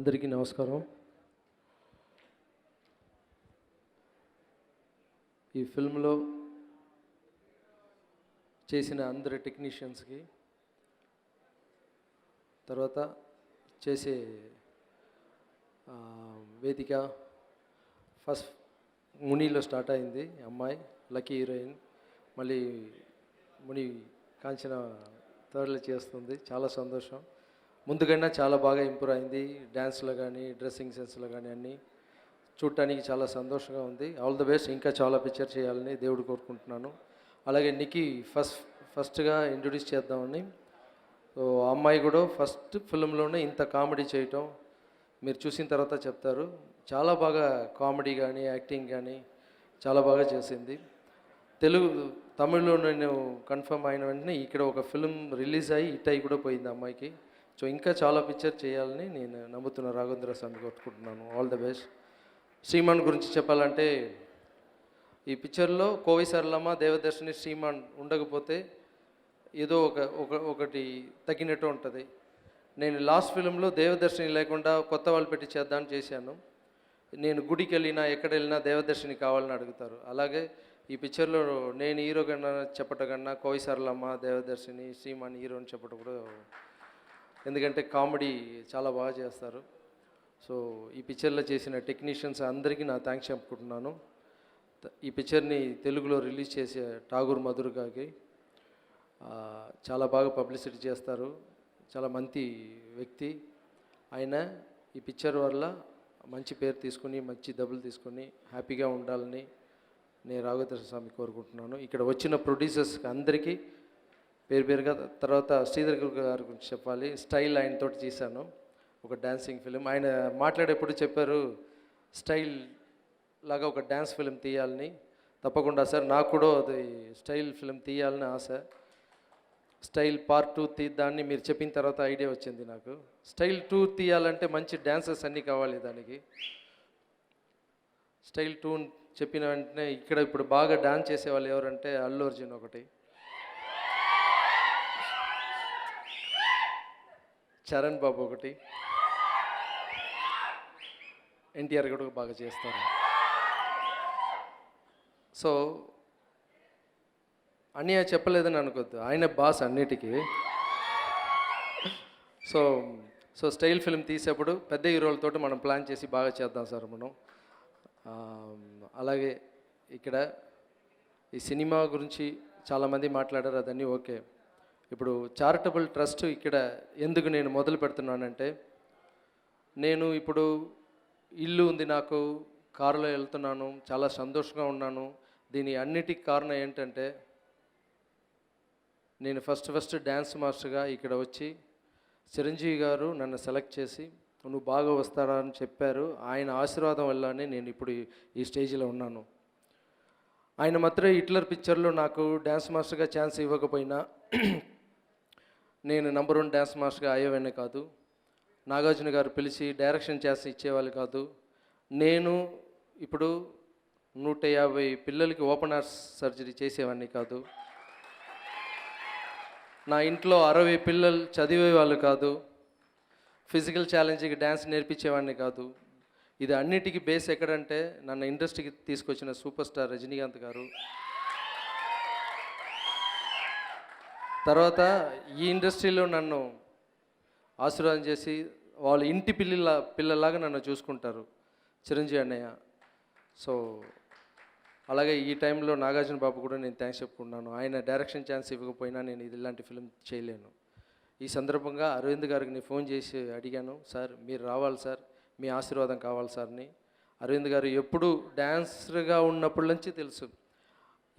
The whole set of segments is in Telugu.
అందరికీ నమస్కారం. ఈ ఫిల్మ్లో చేసిన అందరి టెక్నీషియన్స్కి, తర్వాత చేసే వేదిక ఫస్ట్ మునిలో స్టార్ట్ అయింది. అమ్మాయి లక్కీ హీరోయిన్, మళ్ళీ ముని కాంచన థర్డ్లో చేస్తుంది. చాలా సంతోషం. ముందుకైనా చాలా బాగా ఇంప్రూవ్ అయింది. డ్యాన్స్లో కానీ, డ్రెస్సింగ్ సెన్స్లో కానీ అన్నీ చూడటానికి చాలా సంతోషంగా ఉంది. All the best. ఇంకా చాలా పిక్చర్ చేయాలని దేవుడు కోరుకుంటున్నాను. అలాగే నికి ఫస్ట్గా ఇంట్రొడ్యూస్ చేద్దామని. సో అమ్మాయి కూడా ఫస్ట్ ఫిల్మ్లోనే ఇంత కామెడీ చేయటం మీరు చూసిన తర్వాత చెప్తారు. చాలా బాగా కామెడీ కానీ, యాక్టింగ్ కానీ చాలా బాగా చేసింది. తమిళ్లో నేను కన్ఫర్మ్ అయిన వెంటనే ఇక్కడ ఒక ఫిల్మ్ రిలీజ్ అయ్యి హిట్ అయ్యి కూడా పోయింది అమ్మాయికి. సో ఇంకా చాలా పిక్చర్ చేయాలని నేను నమ్ముతున్న రాఘవేంద్ర స్వామి కొట్టుకుంటున్నాను. All the best. శ్రీమాన్ గురించి చెప్పాలంటే, ఈ పిక్చర్లో కోవి సరళమ్మ, దేవదర్శిని, శ్రీమాన్ ఉండకపోతే ఏదో ఒకటి తగ్గినట్టు ఉంటుంది. నేను లాస్ట్ ఫిలింలో దేవదర్శిని లేకుండా కొత్త వాళ్ళు పెట్టి చేద్దామని చేశాను. నేను గుడికి వెళ్ళినా ఎక్కడ వెళ్ళినా దేవదర్శిని కావాలని అడుగుతారు. అలాగే ఈ పిక్చర్లో నేను హీరో కన్నా చెప్పటం కన్నా కోవి సరళమ్మ, దేవదర్శిని, శ్రీమాన్ హీరో అని చెప్పడం కూడా, ఎందుకంటే కామెడీ చాలా బాగా చేస్తారు. సో ఈ పిక్చర్లో చేసిన టెక్నీషియన్స్ అందరికీ నా థ్యాంక్స్ చెప్పుకుంటున్నాను. ఈ పిక్చర్ని తెలుగులో రిలీజ్ చేసే ఠాగూర్ మధుర్గాకి చాలా బాగా పబ్లిసిటీ చేస్తారు. చాలా మంచి వ్యక్తి ఆయన. ఈ పిక్చర్ వల్ల మంచి పేరు తీసుకుని, మంచి డబ్బులు తీసుకొని హ్యాపీగా ఉండాలని నేను రాఘవేంద్ర స్వామి కోరుకుంటున్నాను. ఇక్కడ వచ్చిన ప్రొడ్యూసర్స్కి అందరికీ పేరుగా. తర్వాత శ్రీధర్ గారి గురించి చెప్పాలి. స్టైల్ ఆయనతో చేశాను ఒక డ్యాన్సింగ్ ఫిలిం. ఆయన మాట్లాడేప్పుడు చెప్పారు, స్టైల్ లాగా ఒక డ్యాన్స్ ఫిలిం తీయాలని. తప్పకుండా సార్, నాకు కూడా అది స్టైల్ ఫిలిం తీయాలని ఆశ. స్టైల్ పార్ట్ 2 తీద్దాన్ని మీరు చెప్పిన తర్వాత ఐడియా వచ్చింది నాకు. స్టైల్ 2 తీయాలంటే మంచి డ్యాన్సర్స్ అన్నీ కావాలి దానికి. స్టైల్ 2 చెప్పిన వెంటనే ఇక్కడ ఇప్పుడు బాగా డ్యాన్స్ చేసేవాళ్ళు ఎవరంటే అల్లు అర్జున్ ఒకటి, చరణ్ బాబు ఒకటి, ఎన్టీఆర్ కూడా బాగా చేస్తారు. సో అన్నయ్య చెప్పలేదని అనుకోద్దు, ఆయన బాస్ అన్నిటికీ. సో స్టైల్ ఫిల్మ్ తీసేప్పుడు పెద్ద హీరోలతో మనం ప్లాన్ చేసి బాగా చేద్దాం సార్ మనం. అలాగే ఇక్కడ ఈ సినిమా గురించి చాలామంది మాట్లాడారు, అదన్నీ ఓకే. ఇప్పుడు చారిటబుల్ ట్రస్ట్ ఇక్కడ ఎందుకు నేను మొదలు పెడుతున్నానంటే, నేను ఇప్పుడు ఇల్లు ఉంది నాకు, కారులో వెళ్తున్నాను, చాలా సంతోషంగా ఉన్నాను. దీని అన్నిటికి కారణం ఏంటంటే, నేను ఫస్ట్ డ్యాన్స్ మాస్టర్గా ఇక్కడ వచ్చి చిరంజీవి గారు నన్ను సెలెక్ట్ చేసి నువ్వు బాగా వస్తాడా అని చెప్పారు. ఆయన ఆశీర్వాదం వల్లనే నేను ఇప్పుడు ఈ స్టేజ్లో ఉన్నాను. ఆయన మాత్రం హిట్లర్ పిక్చర్లో నాకు డ్యాన్స్ మాస్టర్గా ఛాన్స్ ఇవ్వకపోయినా నేను నంబర్ 1 డ్యాన్స్ మాస్టర్గా అయ్యేవాడిని కాదు. నాగార్జున గారు పిలిచి డైరెక్షన్ ఛాన్స్ ఇచ్చేవాళ్ళు కాదు. నేను ఇప్పుడు 150 పిల్లలకి ఓపెన్ హార్ట్ సర్జరీ చేసేవాడిని కాదు. నా ఇంట్లో 60 పిల్లలు చదివేవాళ్ళు కాదు. ఫిజికల్ ఛాలెంజ్కి డ్యాన్స్ నేర్పించేవాడిని కాదు. ఇది అన్నిటికీ బేస్ ఎక్కడంటే, నన్ను ఇండస్ట్రీకి తీసుకొచ్చిన సూపర్ స్టార్ రజనీకాంత్ గారు. తర్వాత ఈ ఇండస్ట్రీలో నన్ను ఆశీర్వాదం చేసి వాళ్ళ ఇంటి పిల్లలాగా నన్ను చూసుకుంటారు చిరంజీవి అన్నయ్య. సో అలాగే ఈ టైంలో నాగార్జున బాబు కూడా నేను థ్యాంక్స్ చెప్పుకుంటున్నాను. ఆయన డైరెక్షన్ ఛాన్స్ ఇవ్వకపోయినా నేను ఇలాంటి ఫిల్మ్ చేయలేను. ఈ సందర్భంగా అరవింద్ గారికి నేను ఫోన్ చేసి అడిగాను, సార్ మీరు రావాలి సార్, మీ ఆశీర్వాదం కావాలి సార్ని. అరవింద్ గారు ఎప్పుడు డ్యాన్సర్గా ఉన్నప్పటి నుంచి తెలుసు.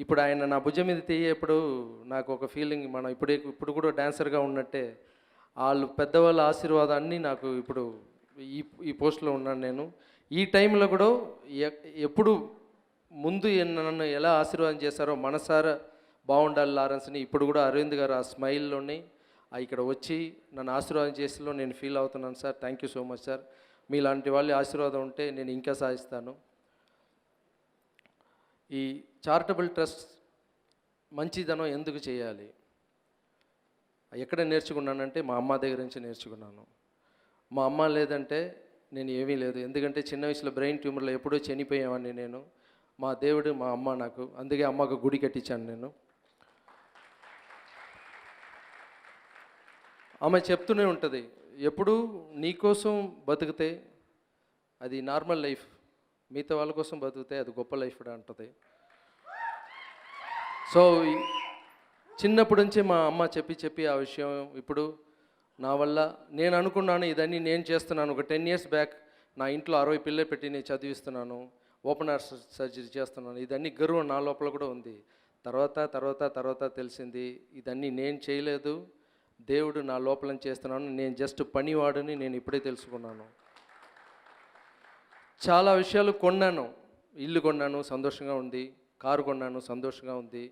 ఇప్పుడు ఆయన నా భుజం మీద తీయేప్పుడు నాకు ఒక ఫీలింగ్, మనం ఇప్పుడు కూడా డాన్సర్గా ఉన్నట్టే. వాళ్ళు పెద్దవాళ్ళ ఆశీర్వాదాన్ని నాకు ఇప్పుడు ఈ పోస్ట్లో ఉన్నాను నేను. ఈ టైంలో కూడా ఎప్పుడు ముందు నన్ను ఎలా ఆశీర్వాదం చేశారో మనసారా బాగుండాలి లారెన్స్ని, ఇప్పుడు కూడా అరవింద్ గారు ఆ స్మైల్లోని ఇక్కడ వచ్చి నన్ను ఆశీర్వాదం చేసేలో నేను ఫీల్ అవుతున్నాను sir. Thank you so much sir. మీలాంటి వాళ్ళ ఆశీర్వాదం ఉంటే నేను ఇంకా సాధిస్తాను. ఈ చారిటబుల్ ట్రస్ట్ మంచిదనం ఎందుకు చేయాలి, ఎక్కడ నేర్చుకున్నానంటే మా అమ్మ దగ్గర నుంచి నేర్చుకున్నాను. మా అమ్మ లేదంటే నేను ఏమీ లేదు. ఎందుకంటే చిన్న వయసులో బ్రెయిన్ ట్యూమర్లో ఎప్పుడో చనిపోయేవాడిని నేను. మా దేవుడు మా అమ్మ నాకు, అందుకే అమ్మకు గుడి కట్టించాను నేను. ఆమె చెప్తూనే ఉంటుంది, ఎప్పుడు నీకోసం బతికితే అది నార్మల్ లైఫ్, మిగతా వాళ్ళ కోసం బతికితే అది గొప్ప లైఫ్ అంటుంది. సో చిన్నప్పటి నుంచి మా అమ్మ చెప్పి ఆ విషయం ఇప్పుడు నా వల్ల నేను అనుకున్నాను, ఇదన్నీ నేను చేస్తున్నాను. ఒక 10 years బ్యాక్ నా ఇంట్లో 60 పిల్లలు పెట్టి నేను చదివిస్తున్నాను, ఓపెన్ హార్ట్ సర్జరీ చేస్తున్నాను. ఇదన్నీ గర్వం నా లోపల కూడా ఉంది. తర్వాత తెలిసింది, ఇదన్నీ నేను చేయలేదు, దేవుడు నా లోపల చేస్తున్నాను, నేను జస్ట్ పనివాడని నేను ఇప్పుడే తెలుసుకున్నాను. చాలా విషయాలు కొన్నాను, ఇల్లు కొన్నాను, సంతోషంగా ఉంది. కారు కొన్నాను, సంతోషంగా ఉంది.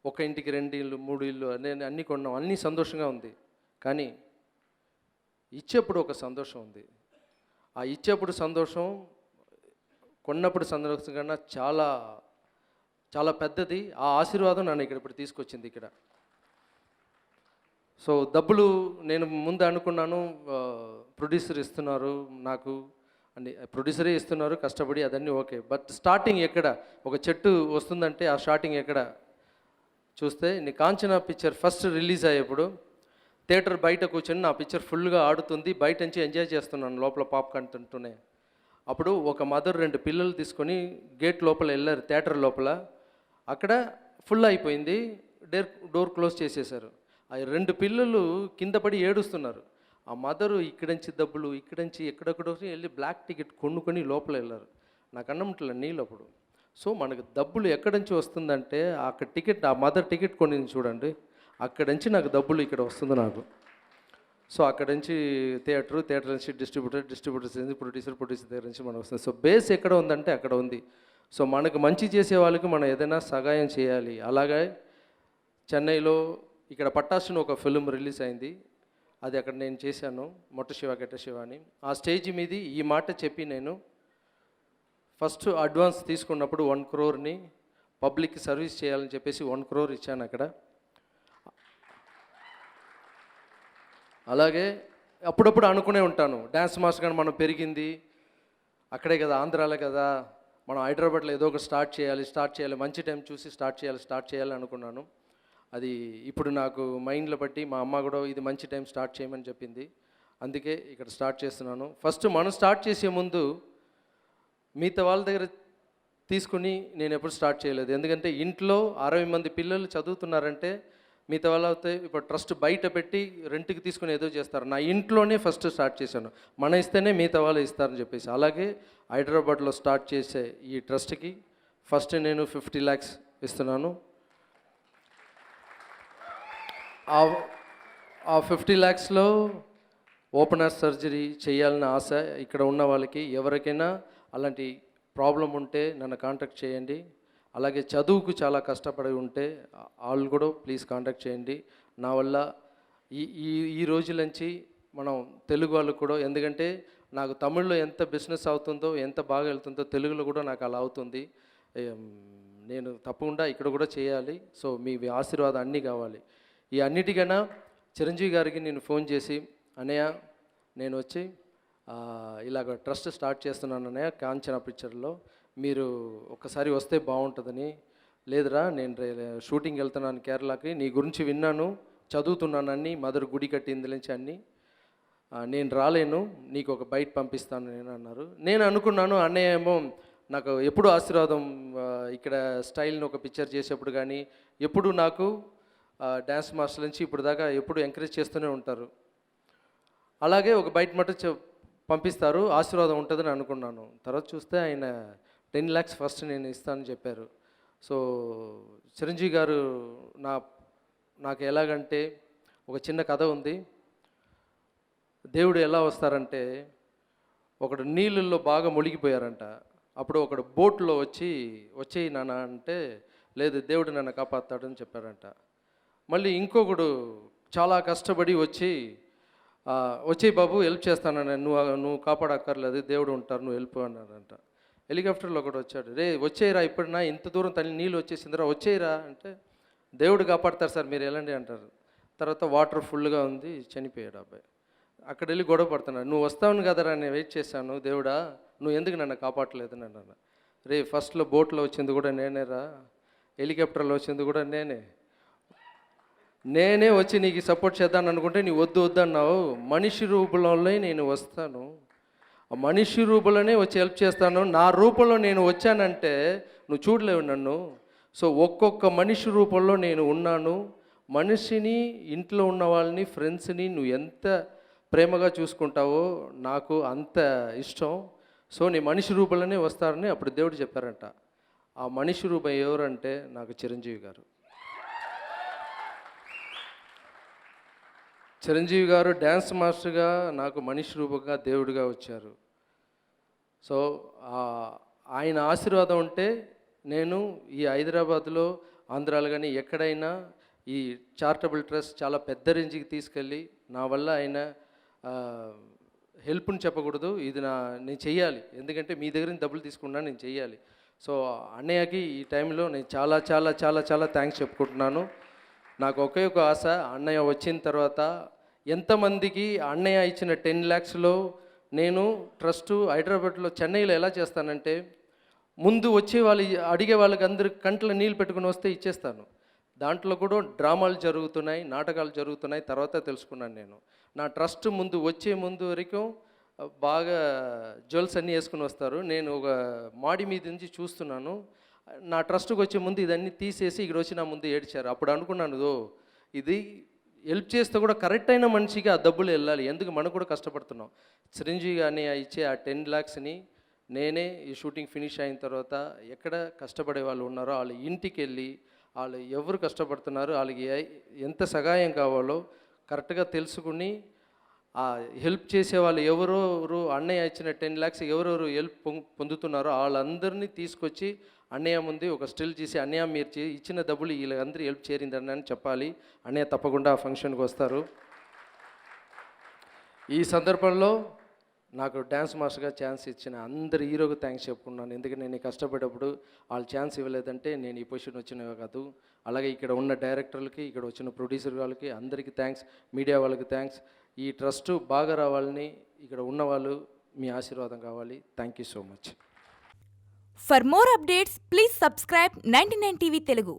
ఒక ఇంటికి 2 ఇళ్ళు 3 ఇళ్ళు అన్నీ కొన్నాం, అన్నీ సంతోషంగా ఉంది. కానీ ఇచ్చేప్పుడు ఒక సంతోషం ఉంది. ఆ ఇచ్చేప్పుడు సంతోషం కొన్నప్పుడు సంతోషం కన్నా చాలా చాలా పెద్దది. ఆ ఆశీర్వాదం నన్ను ఇప్పుడు తీసుకొచ్చింది ఇక్కడ. సో డబ్బులు నేను ముందు అనుకున్నాను, ప్రొడ్యూసర్ ఇస్తున్నారు నాకు అని, ప్రొడ్యూసరే ఇస్తున్నారు కష్టపడి, అదన్నీ ఓకే. బట్ స్టార్టింగ్ ఎక్కడ ఒక చెట్టు వస్తుందంటే ఆ స్టార్టింగ్ ఎక్కడ చూస్తే, నీ కాంచనా పిక్చర్ ఫస్ట్ రిలీజ్ అయ్యేప్పుడు థియేటర్ బయట కూర్చొని నా పిక్చర్ ఫుల్గా ఆడుతుంది, బయట నుంచి ఎంజాయ్ చేస్తున్నాను లోపల పాప్కార్న్ తింటూనే. అప్పుడు ఒక మదర్ 2 పిల్లలు తీసుకొని గేట్ లోపల వెళ్ళారు, థియేటర్ లోపల. అక్కడ ఫుల్ అయిపోయింది, డోర్ క్లోజ్ చేసేశారు. ఆ 2 పిల్లలు కింద పడి ఏడుస్తున్నారు. ఆ మదరు ఇక్కడి నుంచి డబ్బులు, ఇక్కడి నుంచి ఎక్కడెక్కడో వెళ్ళి బ్లాక్ టికెట్ కొనుక్కొని లోపల వెళ్ళారు. నాకు అన్నముట్ల నీళ్ళు అప్పుడు. సో మనకు డబ్బులు ఎక్కడి నుంచి వస్తుందంటే అక్కడ టికెట్, ఆ మదర్ టికెట్ కొనింది చూడండి, అక్కడి నుంచి నాకు డబ్బులు ఇక్కడ వస్తుంది నాకు. సో అక్కడి నుంచి థియేటర్ నుంచి డిస్ట్రిబ్యూటర్స్ నుంచి ప్రొడ్యూసర్ దగ్గర నుంచి మనకు వస్తుంది. సో బేస్ ఎక్కడ ఉందంటే అక్కడ ఉంది. సో మనకు మంచి చేసే వాళ్ళకి మనం ఏదైనా సహాయం చేయాలి. అలాగే చెన్నైలో ఇక్కడ పట్టాసుని ఒక ఫిల్మ్ రిలీజ్ అయింది, అది అక్కడ నేను చేశాను, మొట్ట శివ గెట్ట శివ అని. ఆ స్టేజ్ మీది ఈ మాట చెప్పి నేను ఫస్ట్ అడ్వాన్స్ తీసుకున్నప్పుడు 1 crore పబ్లిక్కి సర్వీస్ చేయాలని చెప్పేసి 1 crore ఇచ్చాను అక్కడ. అలాగే అప్పుడప్పుడు అనుకునే ఉంటాను, డ్యాన్స్ మాస్టర్ కానీ మనం పెరిగింది అక్కడే కదా, ఆంధ్రాలే కదా, మనం హైదరాబాద్లో ఏదో ఒకటి స్టార్ట్ చేయాలి, మంచి టైం చూసి స్టార్ట్ చేయాలి అనుకున్నాను. అది ఇప్పుడు నాకు మైండ్లో బట్టి మా అమ్మ కూడా ఇది మంచి టైం స్టార్ట్ చేయమని చెప్పింది, అందుకే ఇక్కడ స్టార్ట్ చేస్తున్నాను. ఫస్ట్ మనం స్టార్ట్ చేసే ముందు మిగతా వాళ్ళ దగ్గర తీసుకుని నేను ఎప్పుడు స్టార్ట్ చేయలేదు. ఎందుకంటే ఇంట్లో 60 మంది పిల్లలు చదువుతున్నారంటే మిగతా వాళ్ళు అయితే ఇప్పుడు ట్రస్ట్ బయట పెట్టి రెంట్కి తీసుకుని ఏదో చేస్తారు. నా ఇంట్లోనే ఫస్ట్ స్టార్ట్ చేశాను, మన ఇస్తేనే మిగతా వాళ్ళు ఇస్తారని చెప్పేసి. అలాగే హైదరాబాద్లో స్టార్ట్ చేసే ఈ ట్రస్ట్కి ఫస్ట్ నేను 50 lakhs ఇస్తున్నాను. ఆ 50 lakhsలో ఓపెన్ హార్ట్ సర్జరీ చేయాలని ఆశ ఇక్కడ ఉన్న వాళ్ళకి, ఎవరికైనా అలాంటి ప్రాబ్లం ఉంటే నన్ను కాంటాక్ట్ చేయండి. అలాగే చదువుకు చాలా కష్టపడి ఉంటే వాళ్ళు కూడా ప్లీజ్ కాంటాక్ట్ చేయండి. నా వల్ల ఈ రోజుల నుంచి మనం తెలుగు వాళ్ళకు కూడా, ఎందుకంటే నాకు తమిళ్లో ఎంత బిజినెస్ అవుతుందో, ఎంత బాగా వెళ్తుందో తెలుగులో కూడా నాకు అలా అవుతుంది. నేను తప్పకుండా ఇక్కడ కూడా చేయాలి. సో మీ ఆశీర్వాదం అన్నీ కావాలి. ఈ అన్నిటికన్నా చిరంజీవి గారికి నేను ఫోన్ చేసి, అన్నయ్య నేను వచ్చి ఇలాగ ట్రస్ట్ స్టార్ట్ చేస్తున్నాను అన్నయ్య కాంచనా పిక్చర్లో, మీరు ఒక్కసారి వస్తే బాగుంటుందని. లేదురా నేను షూటింగ్ వెళ్తున్నాను కేరళకి, నీ గురించి విన్నాను, చదువుతున్నాను అన్నీ, మదర్ గుడి కట్టింది నుంచి అన్నీ, నేను రాలేను, నీకు ఒక బైట్ పంపిస్తాను నేను అన్నారు. నేను అనుకున్నాను అన్నయ్య ఏమో నాకు ఎప్పుడు ఆశీర్వాదం, ఇక్కడ స్టైల్ని ఒక పిక్చర్ చేసేప్పుడు కానీ ఎప్పుడు నాకు డ్యాన్స్ మాస్టర్ నుంచి ఇప్పుడు దాకా ఎప్పుడు ఎంకరేజ్ చేస్తూనే ఉంటారు. అలాగే ఒక బయట మటు పంపిస్తారు, ఆశీర్వాదం ఉంటుందని అనుకున్నాను. తర్వాత చూస్తే ఆయన 10 lakhs ఫస్ట్ నేను ఇస్తానని చెప్పారు. సో చిరంజీవి గారు నాకు ఎలాగంటే ఒక చిన్న కథ ఉంది. దేవుడు ఎలా వస్తారంటే, ఒకడు నీళ్ళల్లో బాగా మునిగిపోయారంట. అప్పుడు ఒకడు బోట్లో వచ్చేయి నాన్న అంటే, లేదు దేవుడు నన్ను కాపాడుతాడని చెప్పారంట. మళ్ళీ ఇంకొకడు చాలా కష్టపడి వచ్చి బాబు హెల్ప్ చేస్తానని, నువ్వు కాపాడక్కర్లేదు, దేవుడు ఉంటారు, నువ్వు వెళ్ళిపో అన్నారంట. హెలికాప్టర్లో ఒకటి వచ్చాడు, రే వచ్చేయరా, ఇప్పుడునా ఇంత దూరం తల్లి నీళ్ళు వచ్చేసిందిరా, వచ్చేయరా అంటే, దేవుడు కాపాడతారు సార్ మీరు వెళ్ళండి అంటారు. తర్వాత వాటర్ ఫుల్గా ఉంది, చనిపోయాడు అబ్బాయి. అక్కడ వెళ్ళి గొడవ పడుతున్నాను. నువ్వు వస్తావును కదరా, నేను వెయిట్ చేశాను, దేవుడా నువ్వు ఎందుకు నన్ను కాపాడలేదు అన్నాను. రే ఫస్ట్లో బోట్లో వచ్చింది కూడా నేనేరా, హెలికాప్టర్లో వచ్చింది కూడా నేనే వచ్చి నీకు సపోర్ట్ చేద్దాను అనుకుంటే నీ వద్దు వద్దన్నావు. మనిషి రూపంలోనే నేను వస్తాను, ఆ మనిషి రూపంలోనే వచ్చి హెల్ప్ చేస్తాను. నా రూపంలో నేను వచ్చానంటే నువ్వు చూడలేవు నన్ను. సో ఒక్కొక్క మనిషి రూపంలో నేను ఉన్నాను. మనిషిని, ఇంట్లో ఉన్న వాళ్ళని, ఫ్రెండ్స్ని నువ్వు ఎంత ప్రేమగా చూసుకుంటావో నాకు అంత ఇష్టం. సో నీ మనిషి రూపంలోనే వస్తారని అప్పుడు దేవుడు చెప్పారంట. ఆ మనిషి రూపం ఎవరంటే నాకు చిరంజీవి గారు. చిరంజీవి గారు డ్యాన్స్ మాస్టర్గా నాకు మనిషి రూపంగా దేవుడిగా వచ్చారు. సో ఆయన ఆశీర్వాదం ఉంటే నేను ఈ హైదరాబాద్లో, ఆంధ్రాలో కానీ ఎక్కడైనా ఈ చారిటబుల్ ట్రస్ట్ చాలా పెద్ద రేంజ్కి తీసుకెళ్ళి నా వల్ల ఆయన హెల్ప్ని చెప్పకూడదు, ఇది నేను చెయ్యాలి, ఎందుకంటే మీ దగ్గర నుంచి డబ్బులు తీసుకున్నాను, నేను చెయ్యాలి. సో అన్నయ్యకి ఈ టైంలో నేను చాలా చాలా చాలా చాలా థ్యాంక్స్ చెప్పుకుంటున్నాను. నాకు ఒకే ఒక ఆశ, అన్నయ్య వచ్చిన తర్వాత ఎంతమందికి అన్నయ్య ఇచ్చిన 10 lakhsలో నేను ట్రస్ట్ హైదరాబాద్లో, చెన్నైలో ఎలా చేస్తానంటే ముందు వచ్చే వాళ్ళు అడిగే వాళ్ళకి అందరికి కంట్లో నీళ్ళు పెట్టుకుని వస్తే ఇచ్చేస్తాను. దాంట్లో కూడా డ్రామాలు జరుగుతున్నాయి, నాటకాలు జరుగుతున్నాయి, తర్వాత తెలుసుకున్నాను నేను. నా ట్రస్ట్ ముందు వచ్చే ముందు వరకు బాగా జ్యువెల్స్ అన్నీ వేసుకుని వస్తారు. నేను ఒక మాడి మీద నుంచి చూస్తున్నాను, నా ట్రస్ట్కి వచ్చే ముందు ఇదన్నీ తీసేసి ఇక్కడ వచ్చి నా ముందు ఏడ్చారు. అప్పుడు అనుకున్నాను, ఇది హెల్ప్ చేస్తే కూడా కరెక్ట్ అయిన మనిషికి ఆ డబ్బులు వెళ్ళాలి, ఎందుకు మనం కూడా కష్టపడుతున్నాం. చిరంజీవి గారిని ఇచ్చే ఆ 10 lakhsని నేనే ఈ షూటింగ్ ఫినిష్ అయిన తర్వాత ఎక్కడ కష్టపడే వాళ్ళు ఉన్నారో వాళ్ళ ఇంటికి వెళ్ళి, వాళ్ళు ఎవరు కష్టపడుతున్నారు, వాళ్ళకి ఎంత సహాయం కావాలో కరెక్ట్గా తెలుసుకుని ఆ హెల్ప్ చేసే వాళ్ళు ఎవరెవరు, అన్నయ్య ఇచ్చిన 10 lakhs ఎవరెవరు హెల్ప్ పొందుతున్నారో వాళ్ళందరినీ తీసుకొచ్చి అన్నయ్య ముందు ఒక స్టిల్ చేసి, అన్నయ్య మీరు ఇచ్చిన డబ్బులు వీళ్ళందరూ హెల్ప్ చేరిందని అని చెప్పాలి. అన్నయ్య తప్పకుండా ఆ ఫంక్షన్కి వస్తారు. ఈ సందర్భంలో నాకు డ్యాన్స్ మాస్టర్గా ఛాన్స్ ఇచ్చిన అందరు హీరోకి థ్యాంక్స్ చెప్పుకున్నాను. ఎందుకంటే నేను కష్టపడేటప్పుడు వాళ్ళు ఛాన్స్ ఇవ్వలేదంటే నేను ఈ పొజిషన్ వచ్చినవి కాదు. అలాగే ఇక్కడ ఉన్న డైరెక్టర్లకి, ఇక్కడ వచ్చిన ప్రొడ్యూసర్ వాళ్ళకి అందరికీ థ్యాంక్స్, మీడియా వాళ్ళకి థ్యాంక్స్. ఈ ట్రస్ట్ బాగా రావాలని ఇక్కడ ఉన్న వాళ్ళు మీ ఆశీర్వాదం కావాలి. Thank you so much. For more updates, please subscribe 99 TV Telugu.